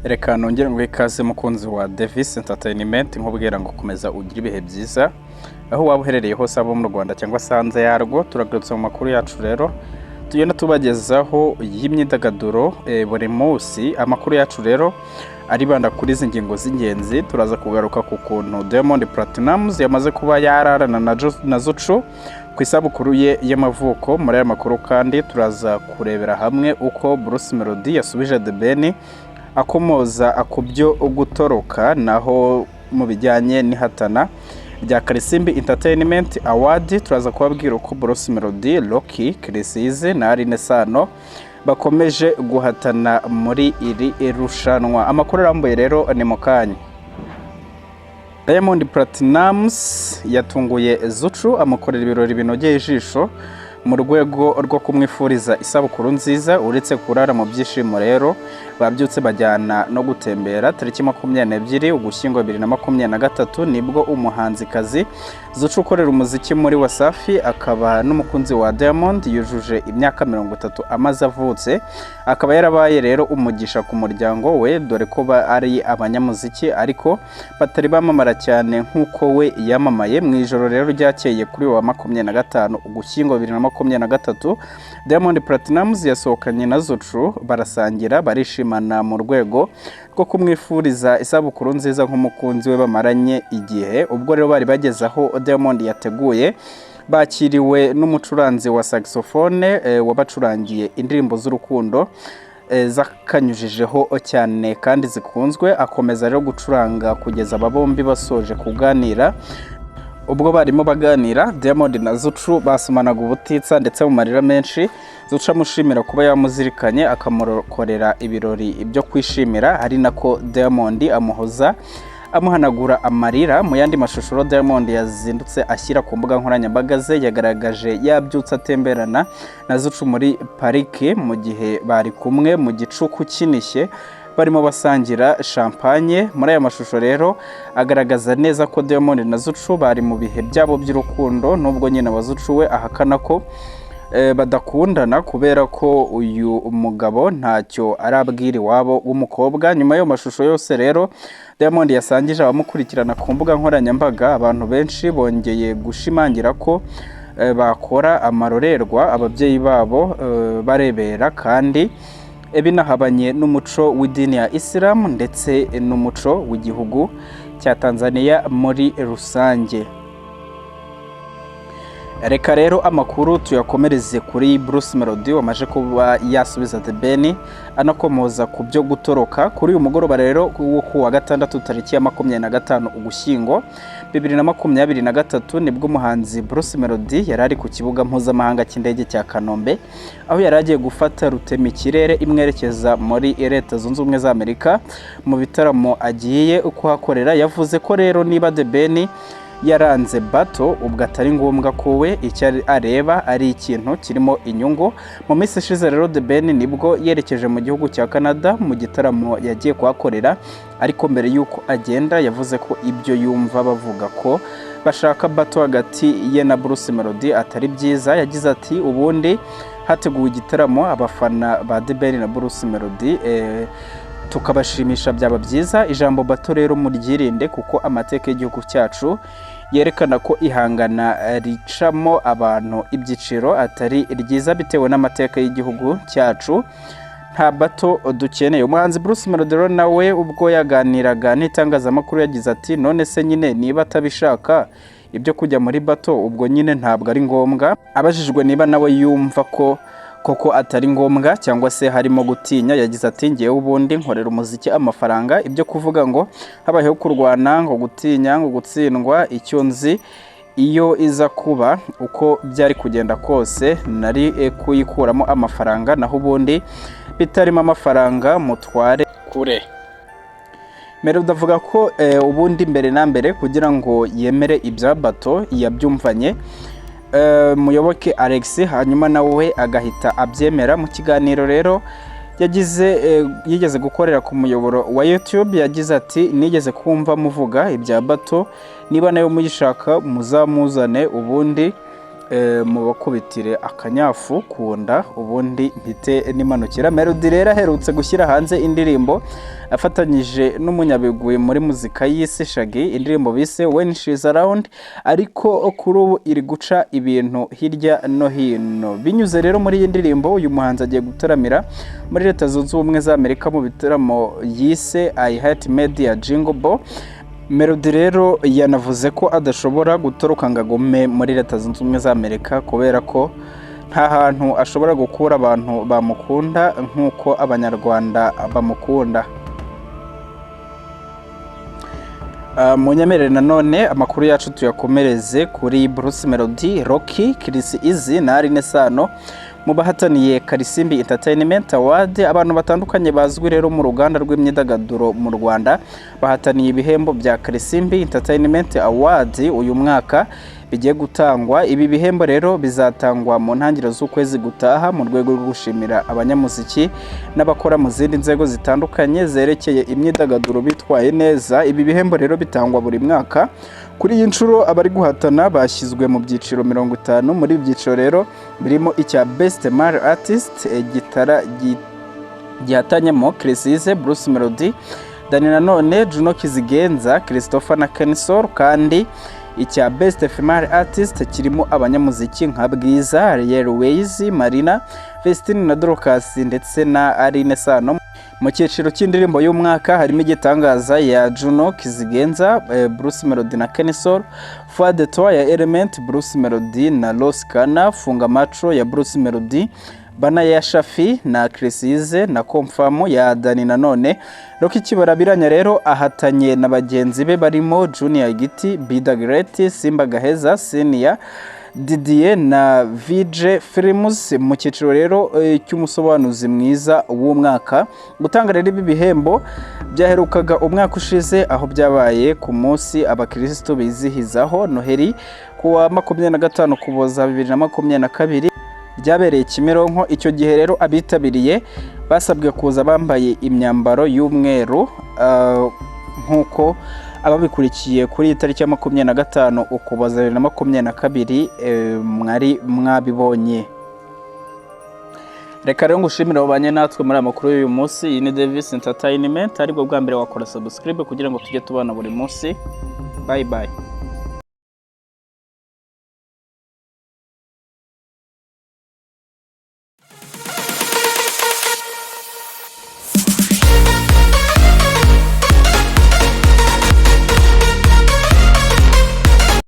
Reka nongere ngo ikaze mukunzi wa Davis Entertainment nkubwira ngo komeza ugira ibihe byiza aho waba uherereye hose abo mu Rwanda cyangwa sanze yarwo. Turagarutse mu makuru yacu rero tugenda tubagezaho y'imyidagaduro buri munsi. Amakuru yacu rero aribanda kuri izi ngingo z'ingenzi. Turaza kugaruka ku kuntu Diamond Platnumz yamaze kuba yararana na Zuchu ku isabukuru ye y'amavuko. Muri aya makuru kandi turaza kurebera hamwe uko Bruce Melody yasubije The Ben akomoza akubyo gutoroka, naho mu bijyanye n'ihatana rya Karisimbi Entertainment Award turaza kubabwira uko Bruce Melody, Rocky, Krisize na Aline Sano bakomeje guhatana muri iri irushanwa. Amakuru arambuye rero ni mu kanya. Diamond Platnumz yatunguye Zuchu amukorera ibirori binogeye ijisho mu rwego rwo kumwifuriza isabukuru nziza. Uretse kurara mu byishimo rero babyutse bajyana no gutembera. Tariki 22 Ugushyingo 2023 nibwo umuhanzikazi Zuchu ukorera umuziki muri Wasafi akaba n'umukunzi wa Diamond yujuje imyaka 30 amaze avutse. Akaba yarabaye rero umugisha ku muryango we, dore ko ari abanyamuziki ariko batari bamamara cyane nk'uko we yamamaye. Mu ijoro rero ryakeye kuri wa 25 Ugushyingo 2023 Diamond Platnumz yasohokanye na Zuchu barasangira barishimana mu rwego rwo kumwifuriza isabukuru nziza nk'umukunzi we bamaranye igihe. Ubwo rero bari bageze aho Diamond yateguye, bakiriwe n'umucuranzi wa saxophone wabacurangiye indirimbo z'urukundo zakanyujijeho cyane kandi zikunzwe. Akomeza rero gucuranga kugeza aba bombi basoje kuganira. Ubwo barimo baganira Diamond na Zuchu basomanaga ubutitsa ndetse mu marira menshi. Zuchu amushimira kuba yamuzirikanye akamukorera ibirori ibyo kwishimira, ari nako Diamond amuhoza amuhanagura amarira. Mu yandi mashusho Diamond yazindutse ashyira ku mbuga nkoranyambaga ze yagaragaje yabyutse atemberana na Zuchu muri parike mu gihe bari kumwe mu gicuku kinishye barimo basangira champagne. Muri aya mashusho rero agaragaza neza ko Diamond na Zuchu bari mu bihe byabo by'urukundo, nubwo nyine wa Zuchu we ahakana ko badakundana kubera ko uyu mugabo ntacyo arabwira iwabo w'umukobwa. Nyuma y'ayo mashusho yose rero Diamond yasangije abamukurikirana ku mbuga nkoranyambaga. Abantu benshi bongeye gushimangira ko bakora amarorerwa ababyeyi babo barebera, kandi binahabanye n'umuco w'idini ya Islam ndetse n'umuco w'igihugu cya Tanzania muri rusange. Reka rero amakuru tuyakomereze kuri Bruce Melody wamaje kuba yasubiza The Ben anakomoza ku byo gutoroka. Kuri uyu mugoroba rero wo ku wa gatandatu tariki ya 25 Ugushyingo 2023 nibwo umuhanzi Bruce Melody yari ari ku kibuga mpuzamahanga cy'indege cya Kanombe, aho yari agiye gufata rutema ikirere imwerekeza muri Leta Zunze Ubumwe za Amerika mu bitaramo agiye kuhakorera. Yavuze ko rero niba The Ben yaranze bato ubwo atari ngombwa ko we icyo areba ari ikintu kirimo inyungu. Mu minsi ishize rero The Ben nibwo yerekeje mu gihugu cya Canada mu gitaramo yagiye kuhakorera, ariko mbere y'uko agenda yavuze ko ibyo yumva bavuga ko bashaka bato hagati ye na Bruce Melody atari byiza. Yagize ati ubundi hateguwe igitaramo abafana ba The Ben na Bruce Melody tukabashimisha byaba byiza. Ijambo bato rero muryirinde kuko amateka y'igihugu cyacu yerekana ko ihangana ricamo abantu ibyiciro atari ryiza bitewe n'amateka y'igihugu cyacu. Nta bato dukeneye. Umuhanzi Bruce Melody nawe ubwo yaganiraga n'itangazamakuru yagize ati none se nyine niba atabishaka ibyo kujya muri bato ubwo nyine ntabwo ari ngombwa. Abajijwe niba nawe yumva ko koko atari ngombwa cyangwa se harimo gutinya, yagize ati ngiye ubundi nkorera umuziki amafaranga, ibyo kuvuga ngo habayeho kurwana ngo gutinya ngo gutsindwa icyo nzi iyo iza kuba uko byari kugenda kose nari kuyikuramo amafaranga, naho ubundi bitarimo amafaranga mutware kure. Melody avuga ko ubundi mbere na mbere kugira ngo yemere ibya bato yabyumvanye Muyoboke Alex, hanyuma nawe agahita abyemera. Mu kiganiro rero yigeze gukorera ku muyoboro wa YouTube yagize ati nigeze kumva muvuga ibya bato, niba nayo muyishaka muzamuzane ubundi mu bakubitire akanyafu kunda ubundi mpite nimanukira. Melody rero aherutse gushyira hanze indirimbo afatanyije n'umunyabigwi muri muzika y'isi Shaggy, indirimbo bise When She's Around, ariko kuri ubu iri guca ibintu hirya no hino. Binyuze rero muri iyi ndirimbo uyu muhanzi agiye gutaramira muri Leta Zunze Ubumwe za Amerika mu bitaramo yise I Hate Media Jingle Ball. Melody rero yanavuze ko adashobora gutoroka ngo agume muri Leta Zunze Ubumwe za Amerika kubera ko nta hantu ashobora gukura abantu bamukunda nk'uko abanyarwanda bamukunda. Munyemerere nanone amakuru yacu tuyakomereze kuri Bruce Melody, Rocky, Chris Easy na Aline Sano mu bahataniye Karisimbi Entertainment Award. Abantu batandukanye bazwi rero mu ruganda rw'imyidagaduro mu Rwanda bahataniye ibihembo bya Karisimbi Entertainment Award uyu mwaka bigiye gutangwa. Ibi bihembo rero bizatangwa mu ntangiriro z'ukwezi gutaha mu rwego rwo gushimira abanyamuziki n'abakora mu zindi nzego zitandukanye zerekeye imyidagaduro bitwaye neza. Ibi bihembo rero bitangwa buri mwaka. Kuri iyi nshuro abari guhatana bashyizwe mu byiciro 50. Muri ibyiciro rero birimo icya Best Male Artist, gitara gihatanyemo Chris Easy, Bruce Melody, Dani nanone, Juno Kizigenza, Christopher na Kensol, kandi icya Best Female Artist kirimo abanyamuziki nka Bwiza, Ariel Ways, Marina, Vestine na Dorcas ndetse na Aline Sano. Mu cyiciro cy'indirimbo y'umwaka harimo igitangaza ya Juno Kizigenza, Bruce Melody na Kensol, Foi de Toi ya Element, Bruce Melody na Los Kana, Funga Macho ya Bruce Melody, Bana ya Shafi na Chris Easy na Confirm ya Dani nanone. Rocky Kibarabiranya rero ahatanye na bagenzi be barimo Junior Giti, Bida Great, Simba Gaheza, Senior Didier na VJ Films. Mu cyiciro rero cy'umusobanuzi mwiza w'umwaka. Gutanga rero ibi bihembo byaherukaga umwaka ushize aho byabaye ku munsi abakristo bizihizaho Noheli kuwa 25 Kuboza 2022 byabereye Kimironko. Icyo gihe rero abitabiriye basabwe kuza bambaye imyambaro y'umweru nkuko ababikurikiye kuri itariki ya 25 Ukuboza 2022 mwari mwabibonye. Reka rero ngushimira abanye natwe muri amakuru y'uyu munsi. Iyi ni Davis Entertainment, aribwo bwa mbere wakora subscribe kugira ngo tujye tubana buri munsi. Bye bye.